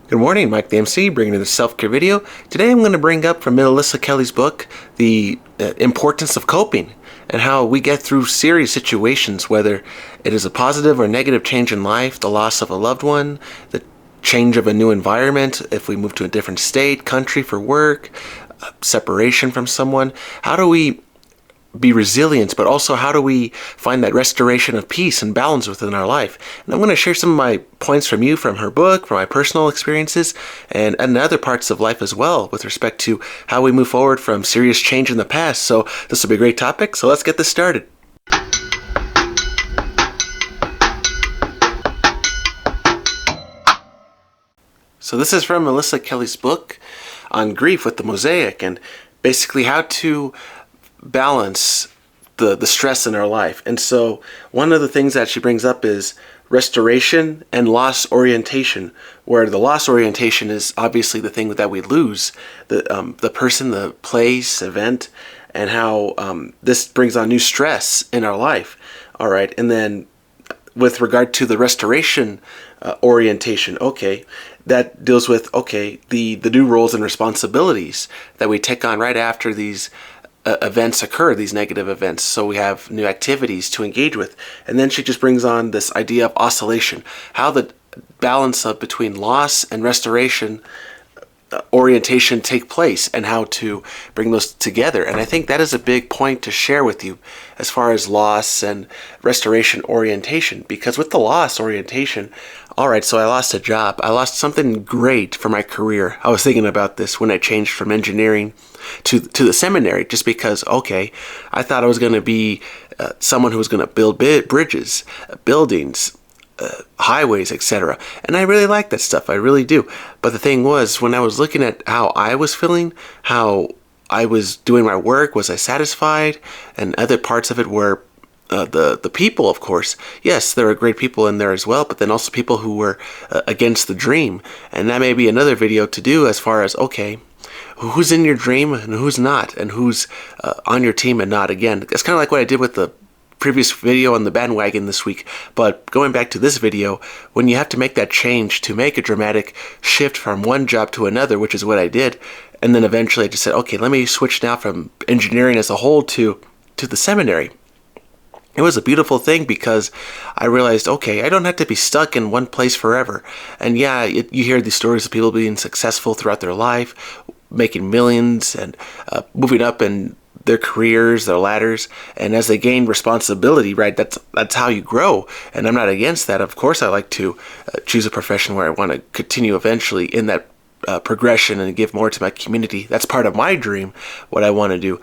Good morning, Mike the MC, bringing you the self-care video. Today I'm going to bring up from Melissa Kelley's book the importance of coping and how we get through serious situations, whether it is a positive or negative change in life, the loss of a loved one, the change of a new environment, if we move to a different state, country for work, separation from someone. How do we be resilient, but also how do we find that restoration of peace and balance within our life? And I'm going to share some of my points from her book, from my personal experiences, and other parts of life as well with respect to how we move forward from serious change in the past. So this will be a great topic, so let's get this started. So this is from Melissa Kelley's book on grief with the mosaic, and basically how to balance the stress in our life. And so one of the things that she brings up is restoration and loss orientation, where the loss orientation is obviously the thing that we lose, the person, the place, event, and how this brings on new stress in our life. All right, and then with regard to the restoration orientation, okay, that deals with, okay, the new roles and responsibilities that we take on right after these events occur, these negative events. So we have new activities to engage with. And then she just brings on this idea of oscillation, how the balance of between loss and restoration orientation take place and how to bring those together. And I think that is a big point to share with you as far as loss and restoration orientation, because with the loss orientation, all right, so I lost a job. I lost something great for my career. I was thinking about this when I changed from engineering to the seminary, just because, okay, I thought I was going to be someone who was going to build bridges, buildings, highways, etc. And I really like that stuff. I really do. But the thing was, when I was looking at how I was feeling, how I was doing my work, was I satisfied? And other parts of it were the people, of course. Yes, there are great people in there as well, but then also people who were against the dream. And that may be another video to do as far as, okay, who's in your dream and who's not, and who's on your team and not. Again, it's kind of like what I did with the previous video on the bandwagon this week. But going back to this video, when you have to make that change to make a dramatic shift from one job to another, which is what I did, and then eventually I just said, okay, let me switch now from engineering as a whole to the seminary. It was a beautiful thing because I realized, okay, I don't have to be stuck in one place forever. And yeah, you hear these stories of people being successful throughout their life, making millions and moving up in their careers, their ladders, and as they gain responsibility, right, that's how you grow. And I'm not against that. Of course, I like to choose a profession where I want to continue eventually in that progression and give more to my community. That's part of my dream, what I want to do.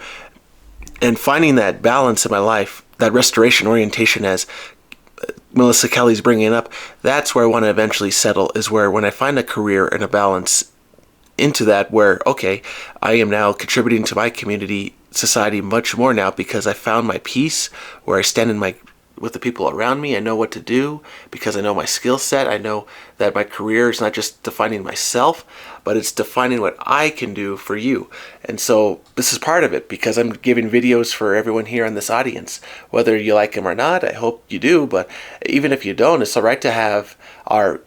And finding that balance in my life, that restoration orientation, as Melissa Kelley's bringing up, that's where I want to eventually settle, is where when I find a career and a balance into that, where, okay, I am now contributing to my community, society much more now, because I found my peace, where I stand with the people around me. I know what to do because I know my skill set. I know that my career is not just defining myself, but it's defining what I can do for you. And so this is part of it, because I'm giving videos for everyone here in this audience, whether you like them or not. I hope you do, but even if you don't, it's all right to have our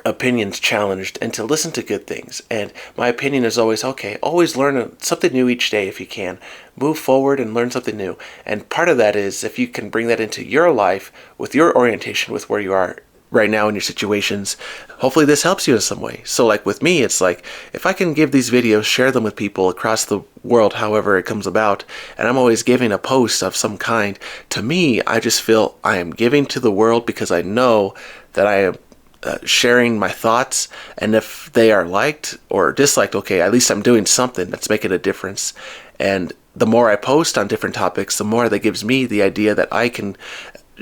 opinions challenged and to listen to good things. And my opinion is always, okay, always learn something new each day if you can. Move forward and learn something new. And part of that is if you can bring that into your life with your orientation, with where you are right now in your situations, hopefully this helps you in some way. So like with me, it's like, if I can give these videos, share them with people across the world, however it comes about, and I'm always giving a post of some kind, to me, I just feel I am giving to the world, because I know that I am sharing my thoughts, and if they are liked or disliked, okay, at least I'm doing something that's making a difference. And the more I post on different topics, the more that gives me the idea that I can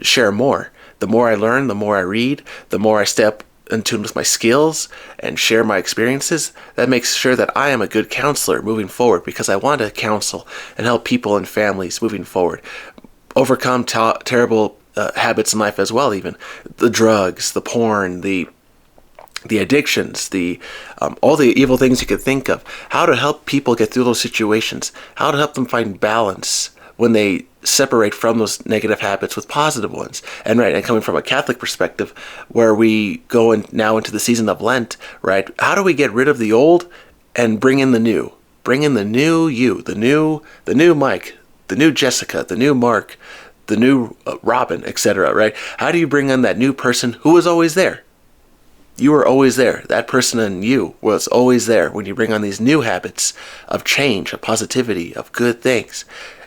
share more. The more I learn, the more I read, the more I step in tune with my skills and share my experiences. That makes sure that I am a good counselor moving forward, because I want to counsel and help people and families moving forward overcome terrible habits in life as well, even the drugs, the porn, the addictions, all the evil things you could think of. How to help people get through those situations, how to help them find balance when they separate from those negative habits with positive ones. And coming from a Catholic perspective, where we go now into the season of Lent, right? How do we get rid of the old and bring in the new? Bring in the new you, the new Mike, the new Jessica, the new Mark, the new Robin, etc., right? How do you bring in that new person who was always there? You were always there. That person in you was always there when you bring on these new habits of change, of positivity, of good things.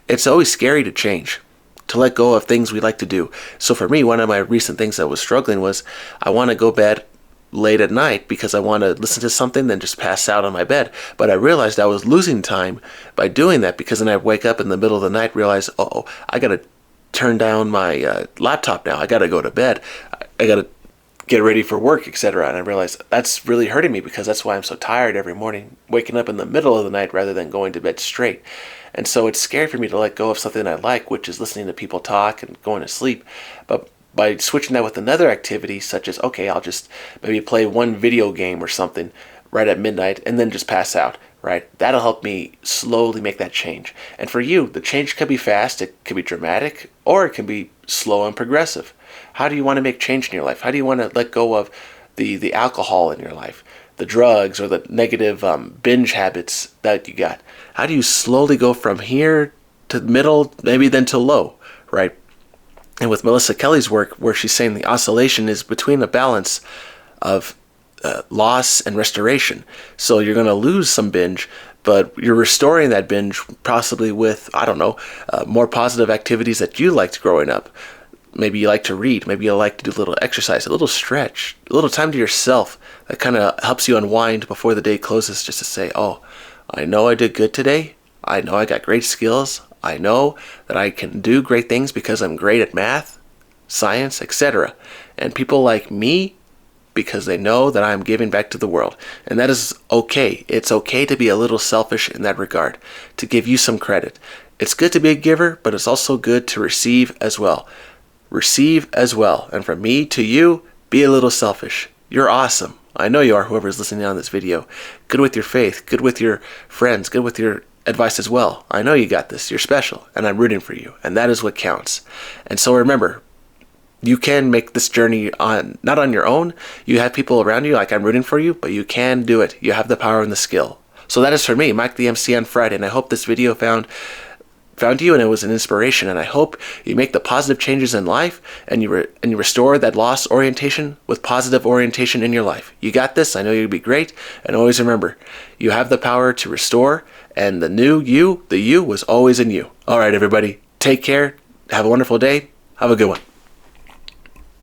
It's always scary to change, to let go of things we like to do. So for me, one of my recent things that was struggling was I want to go bed late at night because I want to listen to something, then just pass out on my bed. But I realized I was losing time by doing that, because then I wake up in the middle of the night, realize, I got to turn down my laptop now. I got to go to bed. I got to get ready for work, etc. And I realized that's really hurting me, because that's why I'm so tired every morning, waking up in the middle of the night rather than going to bed straight. And so it's scary for me to let go of something I like, which is listening to people talk and going to sleep. But by switching that with another activity, such as, I'll just maybe play one video game or something right at midnight and then just pass out, right? That'll help me slowly make that change. And for you, the change could be fast, it could be dramatic, or it can be slow and progressive. How do you want to make change in your life? How do you want to let go of the alcohol in your life, the drugs, or the negative binge habits that you got? How do you slowly go from here to middle, maybe then to low, right? And with Melissa Kelley's work, where she's saying the oscillation is between a balance of loss and restoration. So you're going to lose some binge, but you're restoring that binge possibly with, more positive activities that you liked growing up. Maybe you like to read. Maybe you like to do a little exercise, a little stretch, a little time to yourself that kind of helps you unwind before the day closes, just to say, I know I did good today. I know I got great skills. I know that I can do great things because I'm great at math, science, etc. And people like me because they know that I'm giving back to the world. And that is okay. It's okay to be a little selfish in that regard, to give you some credit. It's good to be a giver, but it's also good to receive as well. Receive as well. And from me to you, be a little selfish. You're awesome. I know you are, whoever's listening on this video. Good with your faith, good with your friends, good with your advice as well. I know you got this. You're special, and I'm rooting for you, and that is what counts. And so remember, you can make this journey not on your own. You have people around you, like I'm rooting for you, but you can do it. You have the power and the skill. So that is for me, Mike the MC on Friday, and I hope this video found you and it was an inspiration, and I hope you make the positive changes in life and you restore that lost orientation with positive orientation in your life. You got this. I know you'll be great. And always remember, you have the power to restore, and the new you, the you was always in you. All right, everybody, take care. Have a wonderful day. Have a good one.